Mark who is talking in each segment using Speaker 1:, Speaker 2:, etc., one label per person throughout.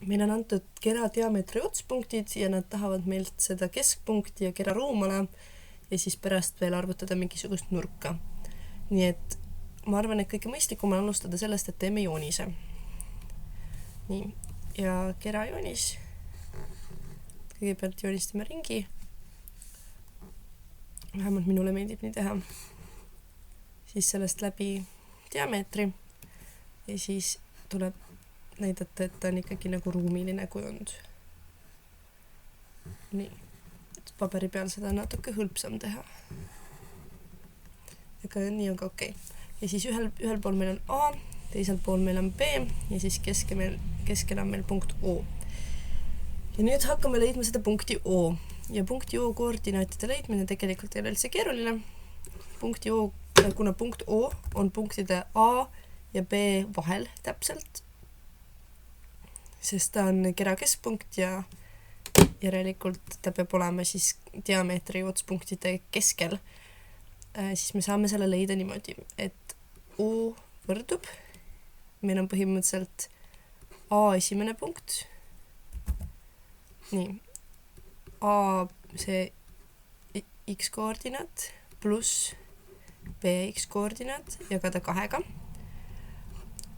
Speaker 1: meil on antud kera diameetri otspunktid ja nad tahavad meilt seda keskpunkti ja kera ruumala ja siis pärast veel arvutada mingisugust nurka. Nii et ma arvan, et kõige mõistlikum on alustada sellest, et teeme joonise. Nii, ja kera joonis. Kõigepealt joonistame ringi. Vähemalt minule meeldib nii teha. Siis sellest läbi diameetri ja siis tuleb näidata, et ta on ikkagi nagu ruumiline kujund. Nii, et paberi peal seda natuke hõlpsam teha. Aga nii on ka okei. Ja siis ühel pool meil on A, teisel pool meil on B ja siis keskel on meil punkt O. Ja nüüd hakkame leidma seda punkti O. Ja punkti O koordinaatide leidmine tegelikult ei ole üldse keeruline. Kuna punkt O on punktide A ja B vahel täpselt, sest ta on kera keskpunkt ja järelikult ta peab olema siis diameetri otspunktide keskel, siis me saame selle leida niimoodi, et O võrdub, meil on põhimõtteliselt A esimene punkt, nii, A see X koordinaat pluss BX koordinaat jagada 2.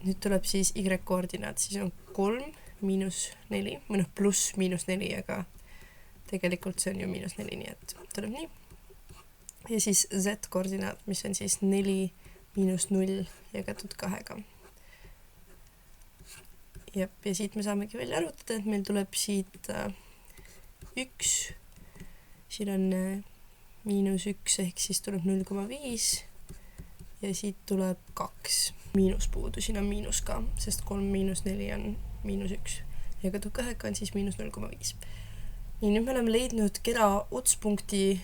Speaker 1: Nüüd tuleb siis Y koordinaat, siis on 3 miinus 4, või pluss miinus 4, aga tegelikult see on ju miinus 4, nii et tuleb nii. Ja siis Z koordinaat, mis on siis 4 miinus 0 jagatud 2. Ja siit me saamegi välja arvutada, et meil tuleb siit 1, siin on miinus 1 ehk siis tuleb 0,5 ja siit tuleb 2 miinus puudu, siin on miinus ka, sest 3 miinus 4 on miinus 1 ja jagatud 2 on siis miinus 0,5. Nii, nüüd me oleme leidnud kera otspunkti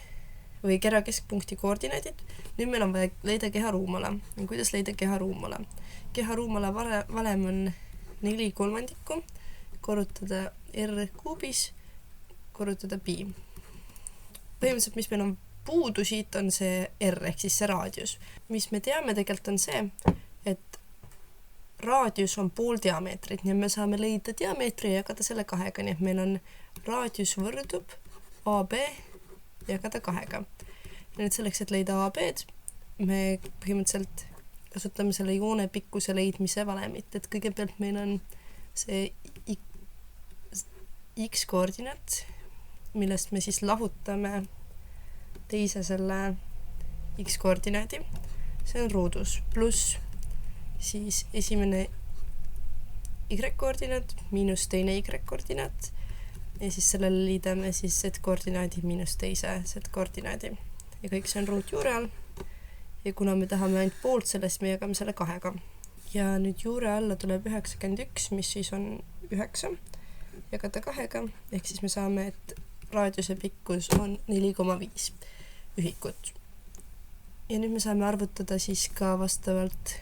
Speaker 1: või kera keskpunkti koordinaadid. Nüüd meil on vaja leida keha ruumala. Ja kuidas leida keha ruumala? Keha ruumala valem on 4/3 korrutada R kuubis korrutada pi. Põhimõtteliselt, mis meil on puudu siit, on see R ehk siis see raadius. Mis me teame tegelikult on see, et raadius on pool diameetrit, nii me saame leida diameetri ja jagada selle 2, nii et meil on raadius võrdub AB jagada 2. Ja nüüd selleks, et leida AB-d, me põhimõtteliselt kasutame selle joone pikkuse leidmise valemit, et kõigepealt meil on see X koordinaat, millest me siis lahutame teise selle X koordinaadi, see on ruudus, pluss siis esimene Y koordinaat miinus teine Y koordinaat ja siis sellele liidame siis Z koordinaadi miinus teise Z koordinaadi ja kõik see on ruutjuure all ja kuna me tahame ainult poolt sellest, me jagame selle 2. Ja nüüd juure alla tuleb 91, mis siis on 9 jagada 2 ehk siis me saame, et raadiuse pikkus on 4,5 ühikut. Ja nüüd me saame arvutada siis ka vastavalt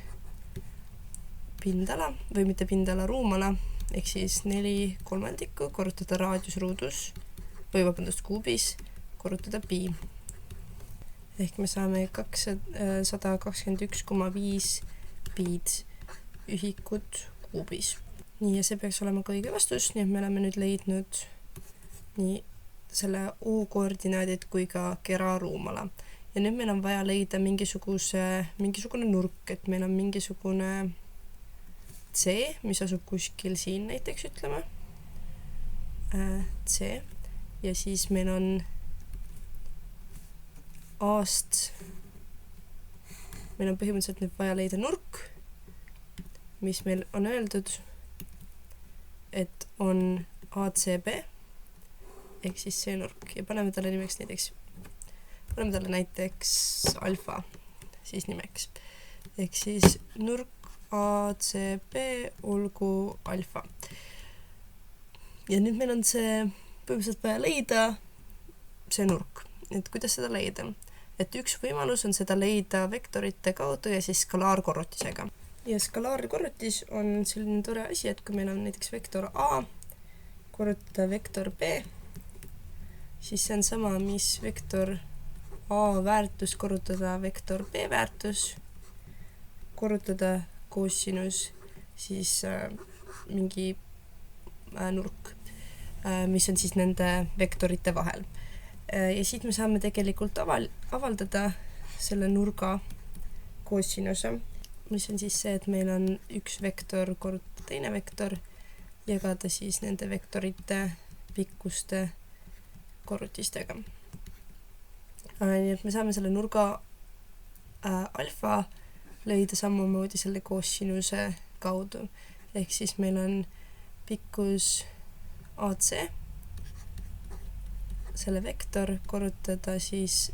Speaker 1: pindala või mitte pindala ruumala ehk siis 4/3 korrutada raadius ruudus või kuubis korrutada pi. Ehk me saame 121,5 piid ühikut kuubis. Nii, ja see peaks olema ka õige vastus, nii et me oleme nüüd leidnud nii selle O koordinaadid kui ka kera ruumala. Ja nüüd meil on vaja leida mingisugune nurk, et meil on mingisugune C, mis asub kuskil siin näiteks ütleme. C. Ja siis meil on A-st, meil on põhimõtteliselt nüüd vaja leida nurk, mis meil on öeldud, et on ACB ehk siis see nurk ja paneme talle näiteks alfa siis nimeks ehk siis nurk ACB olgu alfa ja nüüd meil on see põhimõtteliselt vaja leida see nurk, et kuidas seda leida, et üks võimalus on seda leida vektorite kaudu ja siis skalaarkorrutisega ja skalaarkorrutis on selline tore asi, et kui meil on näiteks vektor A korrutada vektor B siis see on sama, mis vektor A väärtus korrutada vektor B väärtus, korrutada koosinus siis mingi nurk, mis on siis nende vektorite vahel. Ja siit me saame tegelikult avaldada selle nurga koosinuse, mis on siis see, et meil on üks vektor korrutada teine vektor, jagada siis nende vektorite pikkuste korrutistega. Nii et me saame selle nurga alfa leida samamoodi selle koosinuse kaudu. Ehk siis meil on pikkus AC, selle vektor korrutada siis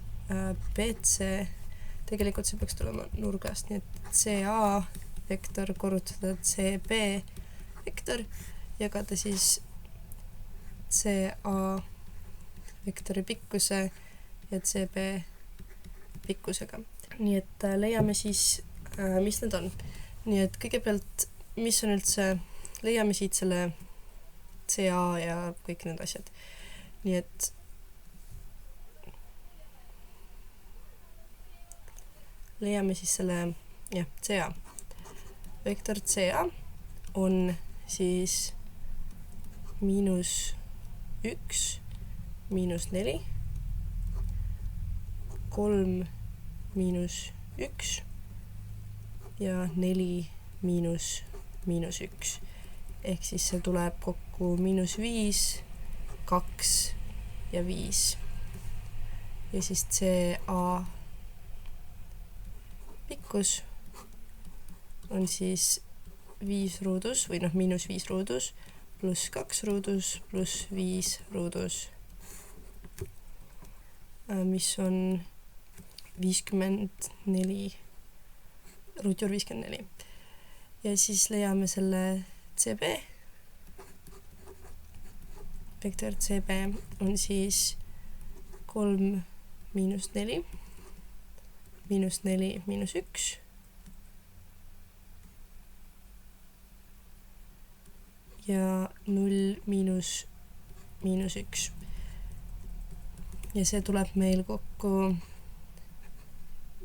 Speaker 1: BC, tegelikult see peaks tulema nurgast, nii et CA vektor korrutada CB vektor, jagada siis CA vektori pikkuse ja CB pikkusega. Nii et leiame siis, mis need on. Nii et kõigepealt, mis on üldse, leiame siit selle CA ja kõik need asjad. Nii et leiame siis selle, CA. Vektor CA on siis -1, -4, 3 -1 ja 4 -1. Ehk siis see tuleb kokku -5, 2 ja 5. Ja siis CA pikkus on siis 5 ruudus või -5 ruudus pluss 2 ruudus pluss 5 ruudus, mis on 54, ruutjuur 54. Ja siis leiame selle CB. Vektor CB on siis 3 -4, -4 -1 ja 0 -1. Ja see tuleb meil kokku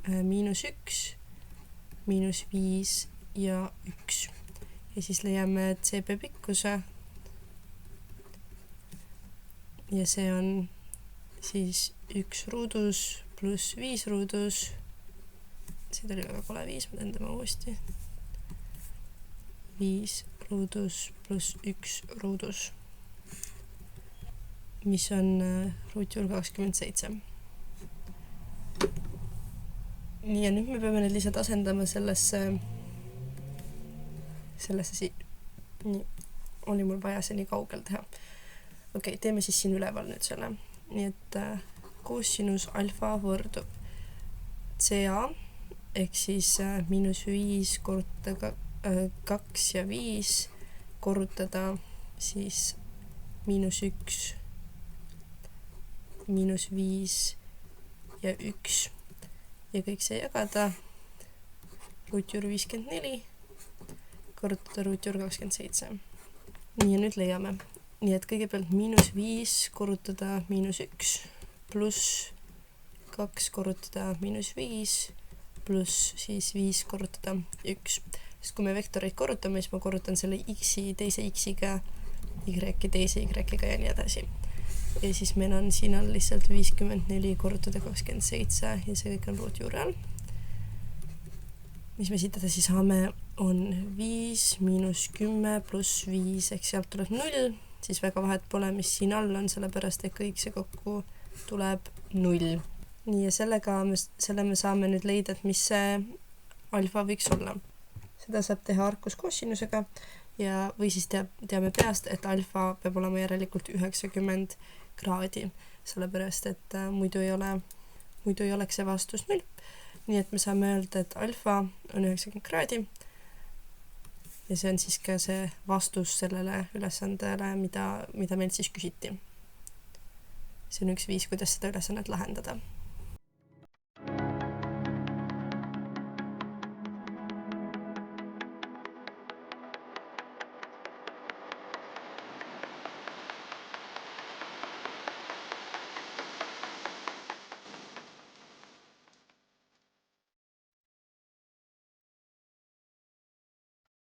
Speaker 1: -1, -5 ja 1. Ja siis leiame CB pikkuse. Ja see on siis 1 ruudus pluss 5 ruudus. See tuli väga kole 5, ma teen tema uuesti. 5 ruudus pluss 1 ruudus, mis on ruutjuur 27. Nii, ja nüüd me peame need lihtsalt asendama sellesse nii, oli mul vaja see nii kaugel teha. Okei, teeme siis siin üleval nüüd selle. Nii et koosinus alfa võrdub CA ehk siis -5 korrutada 2 ja 5 korrutada siis -1, -5 ja 1 ja kõik see jagada ruutjuur 54 korrutada ruutjuur 27. Nii, ja nüüd leiame. Nii et kõigepealt -5 korrutada -1 pluss 2 korrutada -5 pluss siis 5 korrutada 1. Sest kui me vektoreid korrutame, siis ma korrutan selle x-i teise x-iga, y-i teise y-iga ja nii edasi. Ja siis meil on siin all lihtsalt 54 korrutada 27 ja see kõik on ruutjuure all. Mis me siit edasi saame, on 5 -10 pluss 5, ehk sealt tuleb 0, siis väga vahet pole, mis siin all on, sellepärast et kõik see kokku tuleb 0. Nii, ja selle me saame nüüd leida, et mis see alfa võiks olla. Seda saab teha arkuskoosinusega või siis teame peast, et alfa peab olema järelikult 90 kraadi, sellepärast et muidu ei oleks see vastus 0. Nii et me saame öelda, et alfa on 90 kraadi ja see on siis ka see vastus sellele ülesandele, mida meil siis küsiti. See on üks viis, kuidas seda ülesannet lahendada.